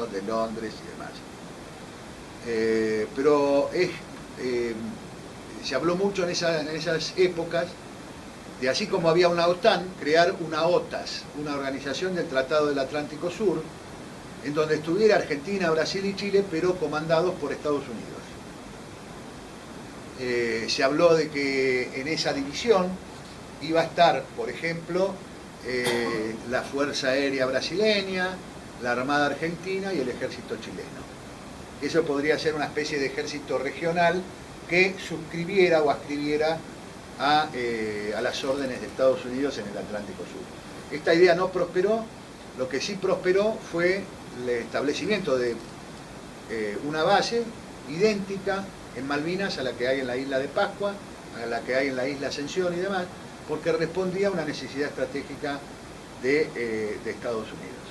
Unidos, de Londres y demás. Pero se habló mucho en esas épocas de, así como había una OTAN, crear una OTAS, una organización del Tratado del Atlántico Sur, en donde estuviera Argentina, Brasil y Chile, pero comandados por Estados Unidos. Se habló de que en esa división iba a estar, por ejemplo, la Fuerza Aérea Brasileña, la Armada Argentina y el Ejército Chileno. Eso podría ser una especie de ejército regional que suscribiera o adscribiera a las órdenes de Estados Unidos en el Atlántico Sur. Esta idea no prosperó. Lo que sí prosperó fue el establecimiento de una base idéntica en Malvinas a la que hay en la isla de Pascua, a la que hay en la isla Ascensión y demás, porque respondía a una necesidad estratégica de Estados Unidos.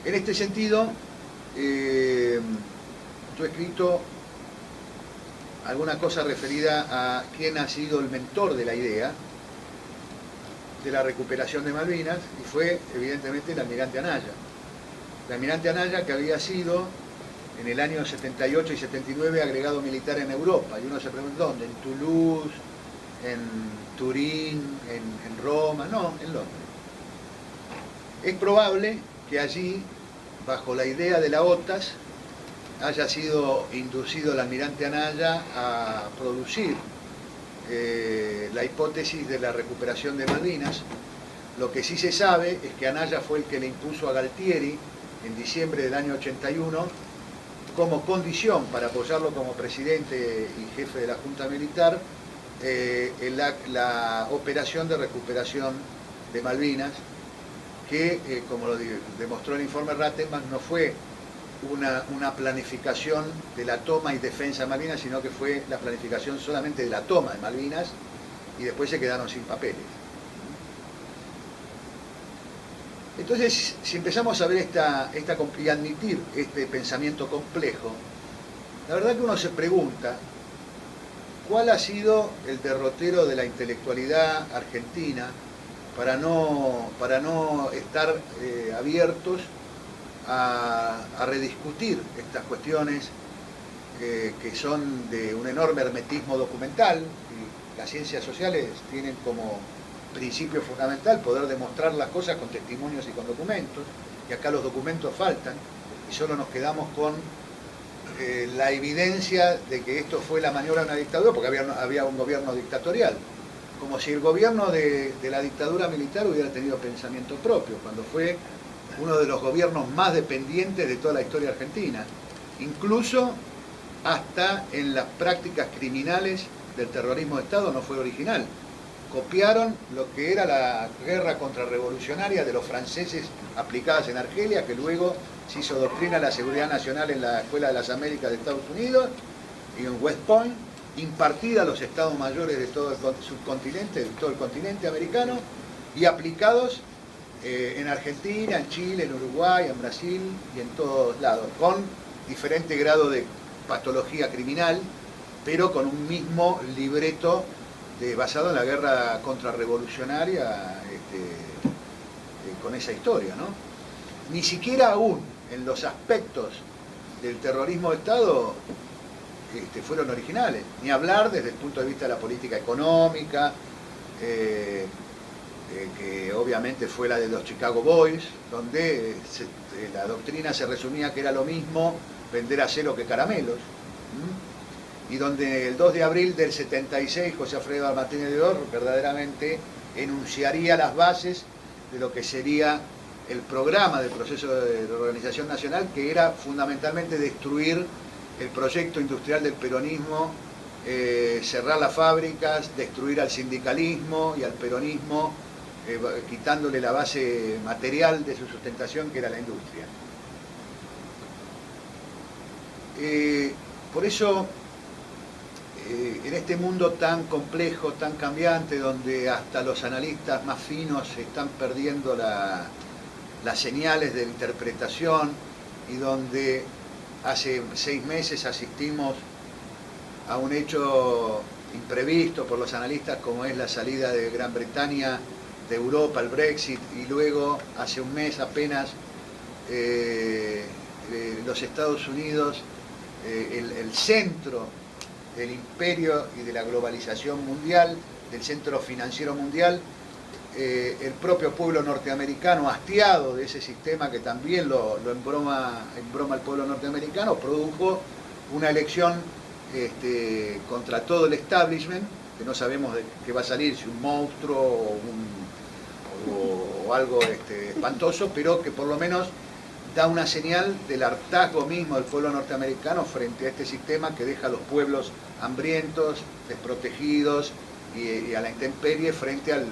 En este sentido, yo he escrito alguna cosa referida a quién ha sido el mentor de la idea de la recuperación de Malvinas, y fue evidentemente el almirante Anaya. El almirante Anaya, que había sido en el año 78 y 79 agregado militar en Europa, y uno se pregunta ¿dónde? ¿En Toulouse? ¿En Turín? ¿En Roma? No, en Londres. Es probable que allí, bajo la idea de la OTAS, haya sido inducido el almirante Anaya a producir la hipótesis de la recuperación de Malvinas. Lo que sí se sabe es que Anaya fue el que le impuso a Galtieri en diciembre del año 81 como condición para apoyarlo como presidente y jefe de la Junta Militar la operación de recuperación de Malvinas, que como lo demostró el informe Rattenman, no fue una planificación de la toma y defensa de Malvinas, sino que fue la planificación solamente de la toma de Malvinas, y después se quedaron sin papeles. Entonces, si empezamos a ver y admitir este pensamiento complejo, la verdad que uno se pregunta cuál ha sido el derrotero de la intelectualidad argentina para no estar abiertos a rediscutir estas cuestiones que son de un enorme hermetismo documental, y las ciencias sociales tienen como principio fundamental poder demostrar las cosas con testimonios y con documentos, y acá los documentos faltan, y solo nos quedamos con la evidencia de que esto fue la maniobra de una dictadura, porque había un gobierno dictatorial, como si el gobierno de la dictadura militar hubiera tenido pensamiento propio, cuando fue uno de los gobiernos más dependientes de toda la historia argentina, incluso hasta en las prácticas criminales del terrorismo de Estado no fue original. Copiaron lo que era la guerra contrarrevolucionaria de los franceses aplicadas en Argelia, que luego se hizo doctrina de la seguridad nacional en la Escuela de las Américas de Estados Unidos y en West Point, impartida a los estados mayores de todo el subcontinente, de todo el continente americano, y aplicados en Argentina, en Chile, en Uruguay, en Brasil y en todos lados, con diferente grado de patología criminal, pero con un mismo libreto basado en la guerra contrarrevolucionaria, con esa historia, ¿no? Ni siquiera aún en los aspectos del terrorismo de Estado fueron originales, ni hablar desde el punto de vista de la política económica, que obviamente fue la de los Chicago Boys, donde la doctrina se resumía que era lo mismo vender acero que caramelos, y donde el 2 de abril del 76 José Alfredo Martínez de Oz verdaderamente enunciaría las bases de lo que sería el programa del proceso de organización nacional, que era fundamentalmente destruir el proyecto industrial del peronismo, cerrar las fábricas, destruir al sindicalismo y al peronismo, quitándole la base material de su sustentación, que era la industria. Por eso, en este mundo tan complejo, tan cambiante, donde hasta los analistas más finos están perdiendo las señales de interpretación, y donde hace 6 meses asistimos a un hecho imprevisto por los analistas, como es la salida de Gran Bretaña de Europa, el Brexit, y luego hace un mes apenas los Estados Unidos el centro del imperio y de la globalización mundial, del centro financiero mundial, el propio pueblo norteamericano, hastiado de ese sistema que también lo embroma el pueblo norteamericano, produjo una elección contra todo el establishment, que no sabemos de qué va a salir, si un monstruo o algo espantoso, pero que por lo menos da una señal del hartazgo mismo del pueblo norteamericano frente a este sistema que deja a los pueblos hambrientos, desprotegidos y a la intemperie frente al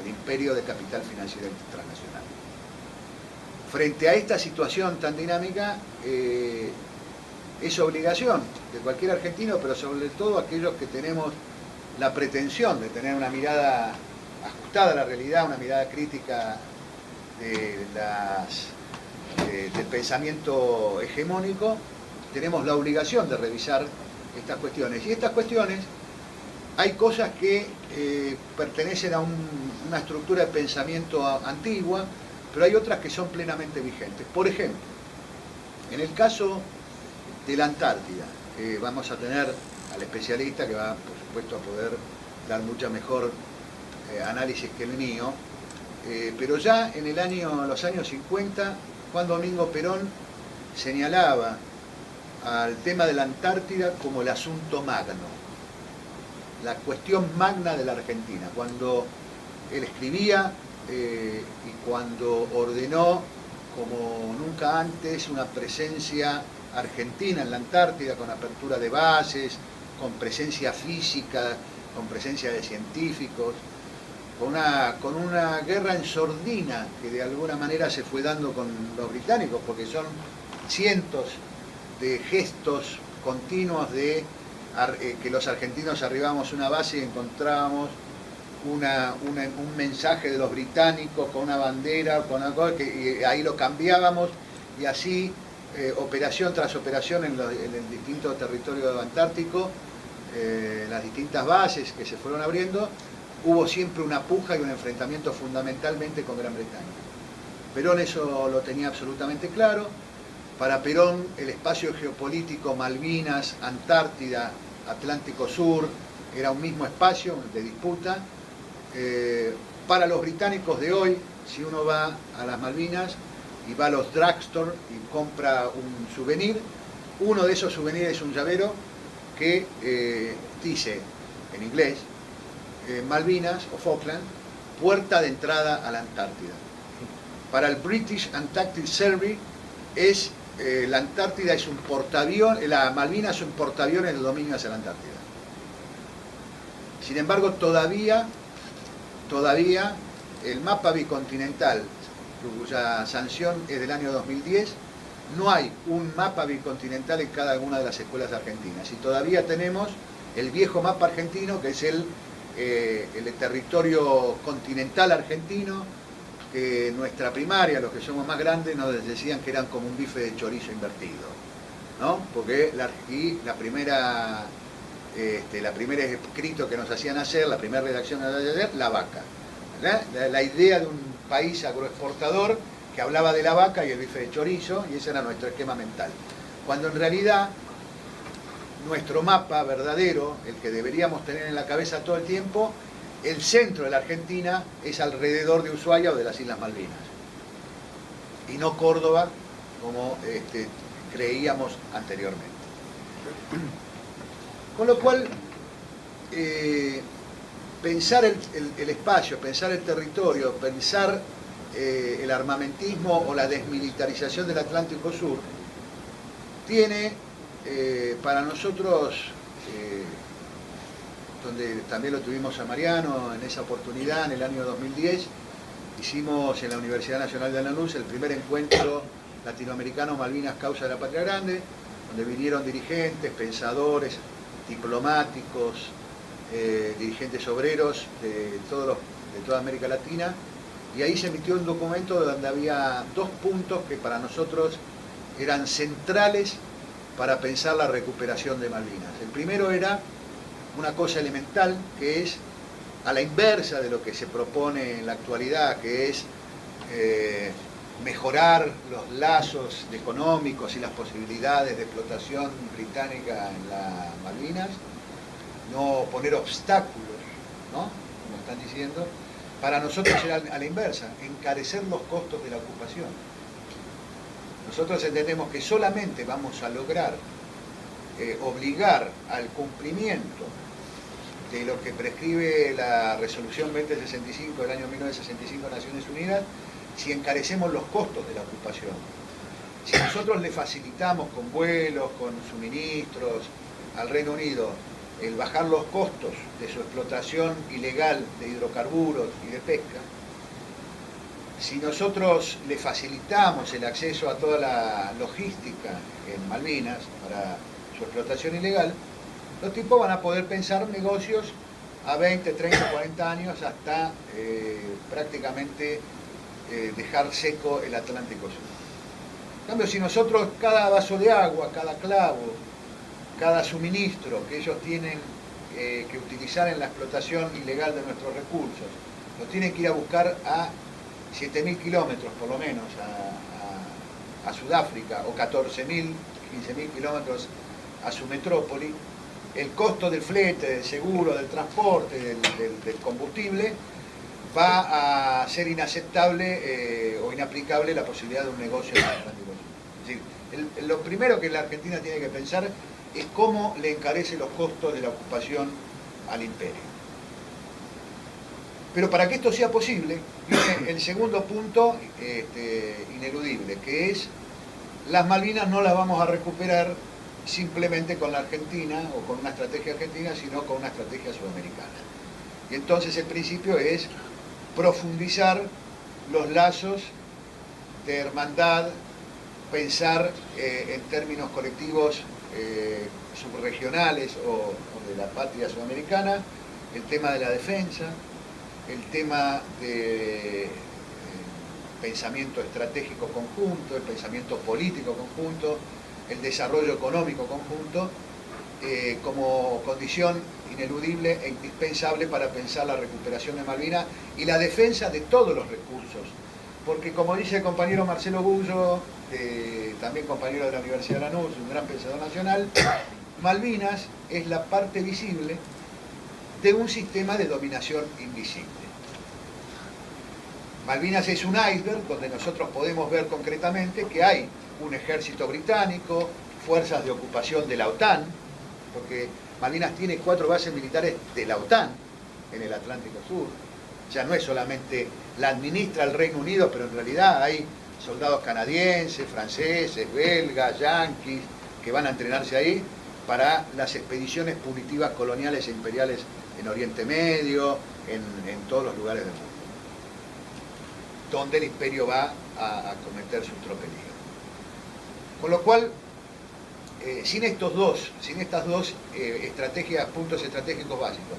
imperio de capital financiero transnacional. Frente a esta situación tan dinámica, es obligación de cualquier argentino, pero sobre todo aquellos que tenemos la pretensión de tener una mirada ajustada a la realidad, una mirada crítica del pensamiento hegemónico, tenemos la obligación de revisar estas cuestiones. Y estas cuestiones, hay cosas que pertenecen a una estructura de pensamiento antigua, pero hay otras que son plenamente vigentes. Por ejemplo, en el caso de la Antártida, vamos a tener al especialista que va, por supuesto, a poder dar mucha mejor análisis que el mío, pero ya en los años 50, Juan Domingo Perón señalaba al tema de la Antártida como el asunto magno, la cuestión magna de la Argentina, cuando él escribía y cuando ordenó como nunca antes una presencia argentina en la Antártida, con apertura de bases, con presencia física, con presencia de científicos, con una guerra en sordina que de alguna manera se fue dando con los británicos, porque son cientos de gestos continuos de que los argentinos arribábamos a una base y encontrábamos un mensaje de los británicos con una bandera, con una cosa, y ahí lo cambiábamos, y así operación tras operación en el distinto territorio antártico, las distintas bases que se fueron abriendo, hubo siempre una puja y un enfrentamiento fundamentalmente con Gran Bretaña. Perón eso lo tenía absolutamente claro. Para Perón el espacio geopolítico Malvinas, Antártida, Atlántico Sur era un mismo espacio de disputa. Para los británicos de hoy, si uno va a las Malvinas y va a los drugstore y compra un souvenir, uno de esos souvenirs es un llavero que dice en inglés Malvinas o Falkland, puerta de entrada a la Antártida. Para el British Antarctic Survey la Antártida es un portaaviones, la Malvinas es un portaaviones del dominio hacia la Antártida. Sin embargo, todavía el mapa bicontinental, cuya sanción es del año 2010, no hay un mapa bicontinental en cada una de las escuelas argentinas. Y todavía tenemos el viejo mapa argentino, que es el territorio continental argentino, que nuestra primaria, los que somos más grandes, nos decían que eran como un bife de chorizo invertido, ¿no? Porque la primera escrito que nos hacían hacer, la primera redacción que nos hacían hacer, la vaca. La idea de un país agroexportador que hablaba de la vaca y el bife de chorizo, y ese era nuestro esquema mental. Cuando en realidad nuestro mapa verdadero, el que deberíamos tener en la cabeza todo el tiempo, el centro de la Argentina es alrededor de Ushuaia o de las Islas Malvinas, y no Córdoba, como creíamos anteriormente. Con lo cual, pensar el espacio, pensar el territorio, pensar el armamentismo o la desmilitarización del Atlántico Sur, tiene para nosotros, donde también lo tuvimos a Mariano en esa oportunidad, en el año 2010, hicimos en la Universidad Nacional de Lanús el primer encuentro latinoamericano Malvinas Causa de la Patria Grande, donde vinieron dirigentes, pensadores, diplomáticos, dirigentes obreros de toda América Latina, y ahí se emitió un documento donde había dos puntos que para nosotros eran centrales para pensar la recuperación de Malvinas. El primero era una cosa elemental, que es a la inversa de lo que se propone en la actualidad, que es mejorar los lazos económicos y las posibilidades de explotación británica en las Malvinas, no poner obstáculos, ¿no?, como están diciendo. Para nosotros era a la inversa, encarecer los costos de la ocupación. Nosotros entendemos que solamente vamos a lograr obligar al cumplimiento de lo que prescribe la resolución 2065 del año 1965 de Naciones Unidas si encarecemos los costos de la ocupación. Si nosotros le facilitamos con vuelos, con suministros al Reino Unido el bajar los costos de su explotación ilegal de hidrocarburos y de pesca, si nosotros le facilitamos el acceso a toda la logística en Malvinas para su explotación ilegal, los tipos van a poder pensar negocios a 20, 30, 40 años hasta prácticamente dejar seco el Atlántico Sur. En cambio, si nosotros cada vaso de agua, cada clavo, cada suministro que ellos tienen que utilizar en la explotación ilegal de nuestros recursos, lo tienen que ir a buscar a 7.000 kilómetros por lo menos a Sudáfrica, o 14.000, 15.000 kilómetros a su metrópoli, el costo del flete, del seguro, del transporte, del combustible, va a ser inaceptable o inaplicable la posibilidad de un negocio en el Atlántico Sur. Es decir, lo primero que la Argentina tiene que pensar es cómo le encarece los costos de la ocupación al imperio. Pero para que esto sea posible, viene el segundo punto ineludible, que es: las Malvinas no las vamos a recuperar simplemente con la Argentina o con una estrategia argentina, sino con una estrategia sudamericana. Y entonces el principio es profundizar los lazos de hermandad, pensar en términos colectivos subregionales o de la patria sudamericana, el tema de la defensa, el tema de pensamiento estratégico conjunto, el pensamiento político conjunto, el desarrollo económico conjunto, como condición ineludible e indispensable para pensar la recuperación de Malvinas y la defensa de todos los recursos. Porque, como dice el compañero Marcelo Gullo, también compañero de la Universidad de Lanús, un gran pensador nacional, Malvinas es la parte visible de un sistema de dominación invisible. Malvinas es un iceberg donde nosotros podemos ver concretamente que hay un ejército británico, fuerzas de ocupación de la OTAN, porque Malvinas tiene 4 bases militares de la OTAN en el Atlántico Sur. Ya no es solamente la administra el Reino Unido, pero en realidad hay soldados canadienses, franceses, belgas, yanquis, que van a entrenarse ahí para las expediciones punitivas coloniales e imperiales en Oriente Medio, en todos los lugares del mundo, donde el imperio va a cometer su tropelía. Con lo cual, sin estas dos estrategias, puntos estratégicos básicos,